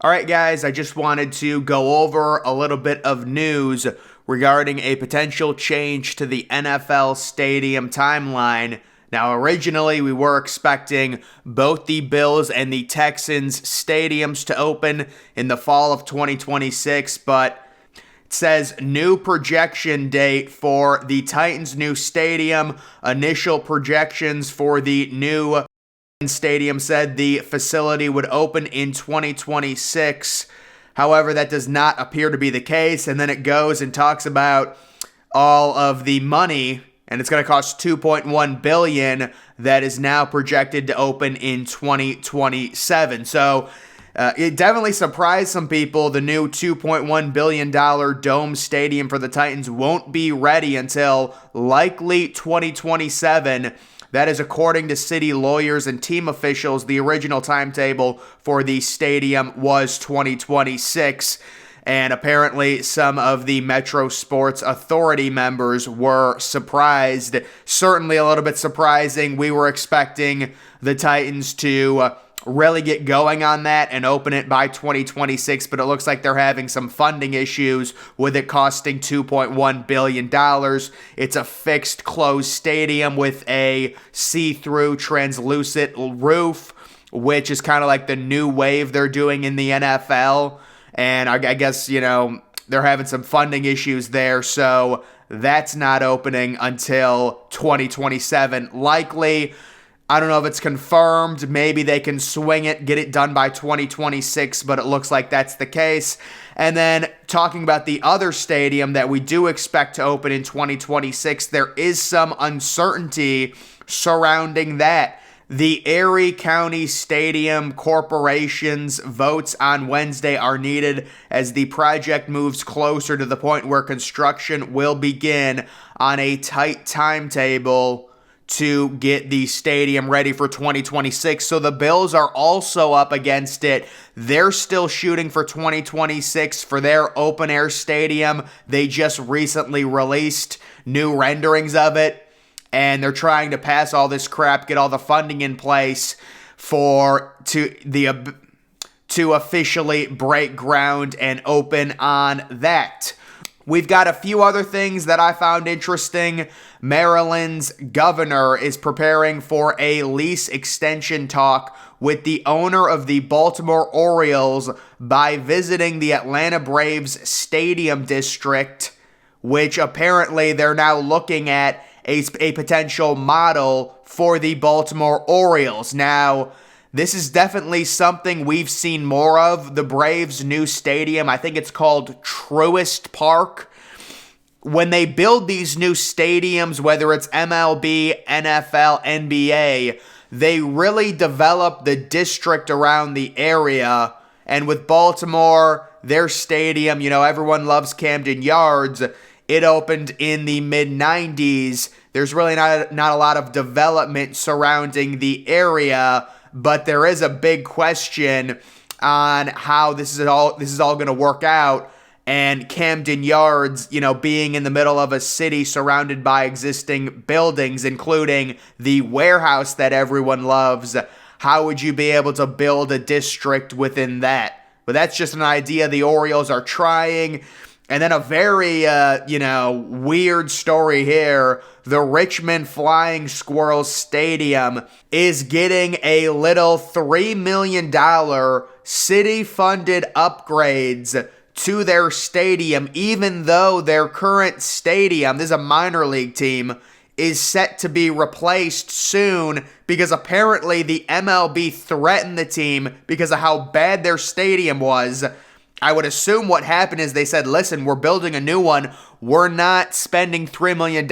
All right, guys, I just wanted to go over a little bit of news regarding a potential change to the NFL stadium timeline. Now, originally, we were expecting both the Bills and the Texans stadiums to open in the fall of 2026, but it says new projection date for the Titans' new stadium. Initial projections for the new stadium said the facility would open in 2026. However, that does not appear to be the case. And then it goes and talks about all of the money, and it's going to cost $2.1 billion that is now projected to open in 2027. So it definitely surprised some people. The new $2.1 billion dome stadium for the Titans won't be ready until likely 2027. That is according to city lawyers and team officials. The original timetable for the stadium was 2026. And apparently some of the Metro Sports Authority members were surprised. Certainly a little bit surprising. We were expecting the Titans to really get going on that and open it by 2026, but it looks like they're having some funding issues with it costing $2.1 billion. It's a fixed closed stadium with a see-through translucent roof, which is kind of like the new wave they're doing in the NFL. And I guess, they're having some funding issues there, so that's not opening until 2027 likely. I don't know if it's confirmed. Maybe they can swing it, get it done by 2026, but it looks like that's the case. And then talking about the other stadium that we do expect to open in 2026, there is some uncertainty surrounding that. The Erie County Stadium Corporation's votes on Wednesday are needed as the project moves closer to the point where construction will begin on a tight timetable to get the stadium ready for 2026. So the Bills are also up against it. They're still shooting for 2026 for their open air stadium. They just recently released new renderings of it, and they're trying to pass all this crap, get all the funding in place to officially break ground and open on that. We've got a few other things that I found interesting. Maryland's governor is preparing for a lease extension talk with the owner of the Baltimore Orioles by visiting the Atlanta Braves Stadium District, which apparently they're now looking at a potential model for the Baltimore Orioles. Now, this is definitely something we've seen more of. The Braves' new stadium, I think it's called Truist Park. When they build these new stadiums, whether it's MLB, NFL, NBA, they really develop the district around the area. And with Baltimore, their stadium, everyone loves Camden Yards. It opened in the mid-90s. There's really not a lot of development surrounding the area, but there is a big question on how this is all going to work out. And Camden Yards, being in the middle of a city surrounded by existing buildings, including the warehouse that everyone loves, how would you be able to build a district within that? But that's just an idea the Orioles are trying. And then a very, weird story here. The Richmond Flying Squirrels Stadium is getting a little $3 million city-funded upgrades to their stadium, even though their current stadium, this is a minor league team, is set to be replaced soon because apparently the MLB threatened the team because of how bad their stadium was. I would assume what happened is they said, listen, we're building a new one. We're not spending $3 million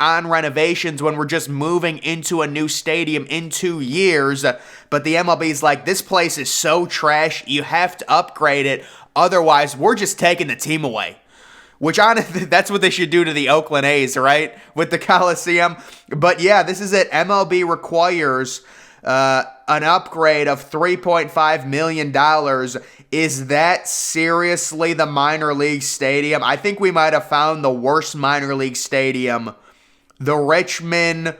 on renovations when we're just moving into a new stadium in 2 years. But the MLB's like, this place is so trash, you have to upgrade it. Otherwise, we're just taking the team away. Which, honestly, that's what they should do to the Oakland A's, right? With the Coliseum. But yeah, this is it. MLB requires an upgrade of $3.5 million. Is that seriously the minor league stadium? I think we might have found the worst minor league stadium. The Richmond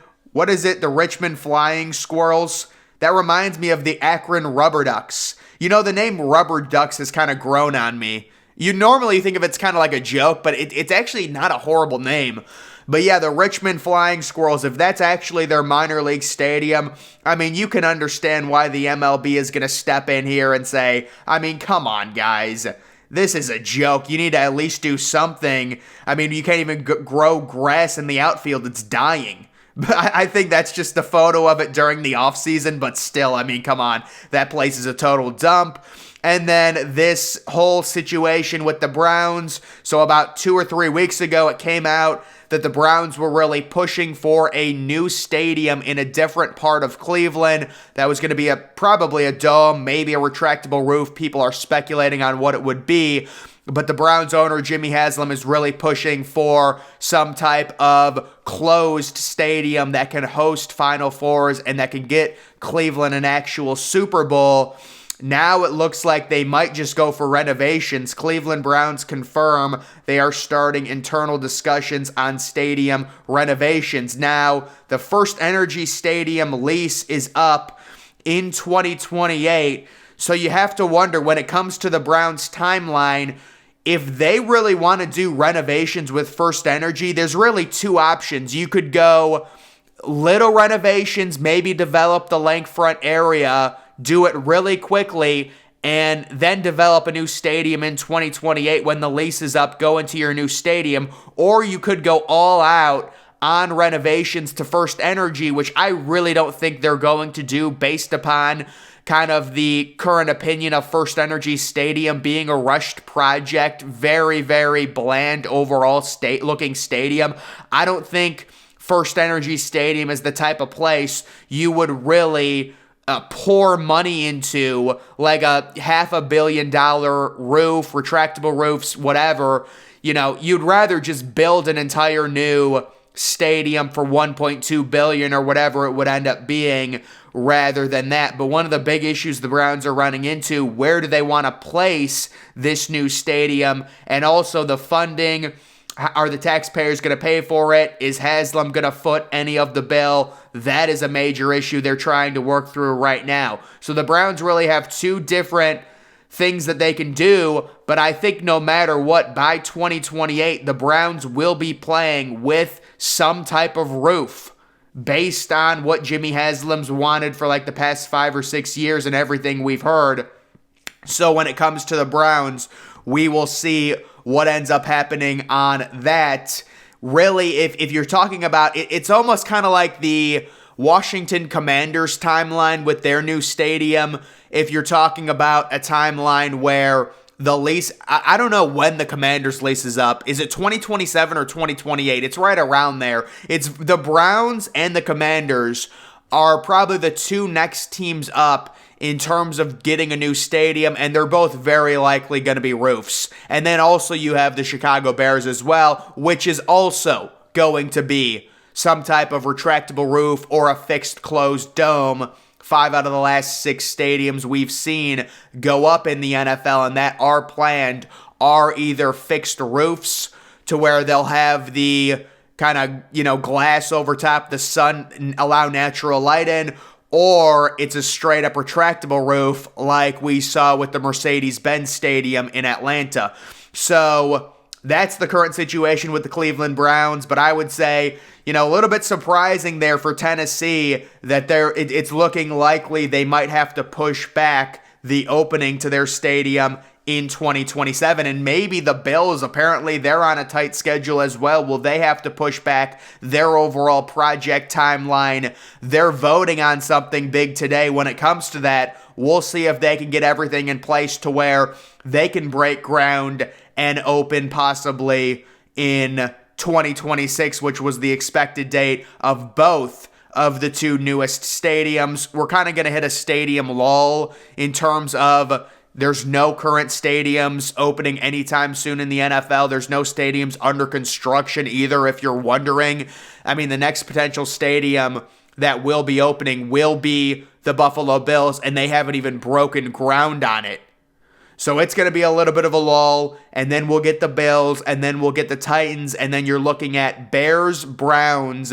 Flying Squirrels? That reminds me of the Akron Rubber Ducks. The name Rubber Ducks has kind of grown on me. You normally think of it's kind of like a joke, but it's actually not a horrible name. But yeah, the Richmond Flying Squirrels, if that's actually their minor league stadium, I mean, you can understand why the MLB is going to step in here and say, I mean, come on, guys. This is a joke. You need to at least do something. I mean, you can't even grow grass in the outfield. It's dying. But I think that's just a photo of it during the offseason, but still, I mean, come on. That place is a total dump. And then this whole situation with the Browns. So about 2 or 3 weeks ago, it came out that the Browns were really pushing for a new stadium in a different part of Cleveland. That was going to be probably a dome, maybe a retractable roof. People are speculating on what it would be. But the Browns owner, Jimmy Haslam, is really pushing for some type of closed stadium that can host Final Fours and that can get Cleveland an actual Super Bowl. Now it looks like they might just go for renovations. Cleveland Browns confirm they are starting internal discussions on stadium renovations. Now, the First Energy Stadium lease is up in 2028, so you have to wonder, when it comes to the Browns' timeline, if they really want to do renovations with First Energy, there's really two options. You could go little renovations, maybe develop the lakefront area, do it really quickly, and then develop a new stadium in 2028 when the lease is up, go into your new stadium. Or you could go all out on renovations to First Energy, which I really don't think they're going to do based upon kind of the current opinion of First Energy Stadium being a rushed project, very, very bland overall looking stadium. I don't think First Energy Stadium is the type of place you would really pour money into, like a $500 million roof, retractable roofs, whatever. You'd rather just build an entire new stadium for $1.2 billion or whatever it would end up being rather than that. But one of the big issues the Browns are running into, where do they want to place this new stadium? And also the funding. Are the taxpayers going to pay for it? Is Haslam going to foot any of the bill? That is a major issue they're trying to work through right now. So the Browns really have two different things that they can do, but I think no matter what, by 2028, the Browns will be playing with some type of roof based on what Jimmy Haslam's wanted for like the past 5 or 6 years and everything we've heard. So when it comes to the Browns, we will see what ends up happening on that. Really, if you're talking about it, it's almost kind of like the Washington Commanders timeline with their new stadium. If you're talking about a timeline where the lease, I don't know when the Commanders lease is up. Is it 2027 or 2028? It's right around there. It's the Browns and the Commanders are probably the two next teams up in terms of getting a new stadium, and they're both very likely going to be roofs. And then also you have the Chicago Bears as well, which is also going to be some type of retractable roof or a fixed closed dome. 5 out of the last 6 stadiums we've seen go up in the NFL and that are planned are either fixed roofs to where they'll have the kind of, glass over top the sun and allow natural light in, or it's a straight up retractable roof like we saw with the Mercedes-Benz Stadium in Atlanta. So that's the current situation with the Cleveland Browns, but I would say, a little bit surprising there for Tennessee that it's looking likely they might have to push back the opening to their stadium in 2027. And maybe the Bills, apparently they're on a tight schedule as well. Will they have to push back their overall project timeline? They're voting on something big today when it comes to that. We'll see if they can get everything in place to where they can break ground and open possibly in 2026, which was the expected date of both of the two newest stadiums. We're kind of going to hit a stadium lull in terms of there's no current stadiums opening anytime soon in the NFL. There's no stadiums under construction either, if you're wondering. I mean, the next potential stadium that will be opening will be the Buffalo Bills, and they haven't even broken ground on it. So it's going to be a little bit of a lull, and then we'll get the Bills, and then we'll get the Titans, and then you're looking at Bears, Browns,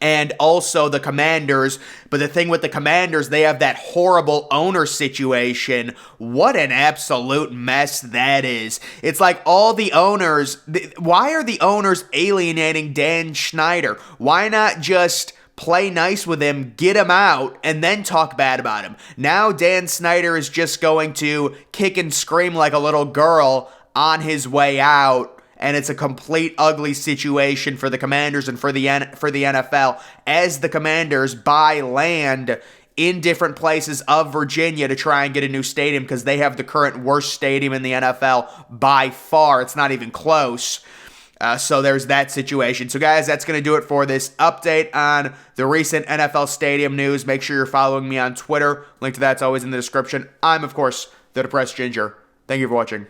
and also the Commanders. But the thing with the Commanders, they have that horrible owner situation. What an absolute mess that is. It's like all the owners, why are the owners alienating Dan Snyder? Why not just play nice with him, get him out, and then talk bad about him? Now Dan Snyder is just going to kick and scream like a little girl on his way out. And it's a complete ugly situation for the Commanders and for the NFL as the Commanders buy land in different places of Virginia to try and get a new stadium because they have the current worst stadium in the NFL by far. It's not even close. So there's that situation. So guys, that's going to do it for this update on the recent NFL stadium news. Make sure you're following me on Twitter. Link to that's always in the description. I'm, of course, the Depressed Ginger. Thank you for watching.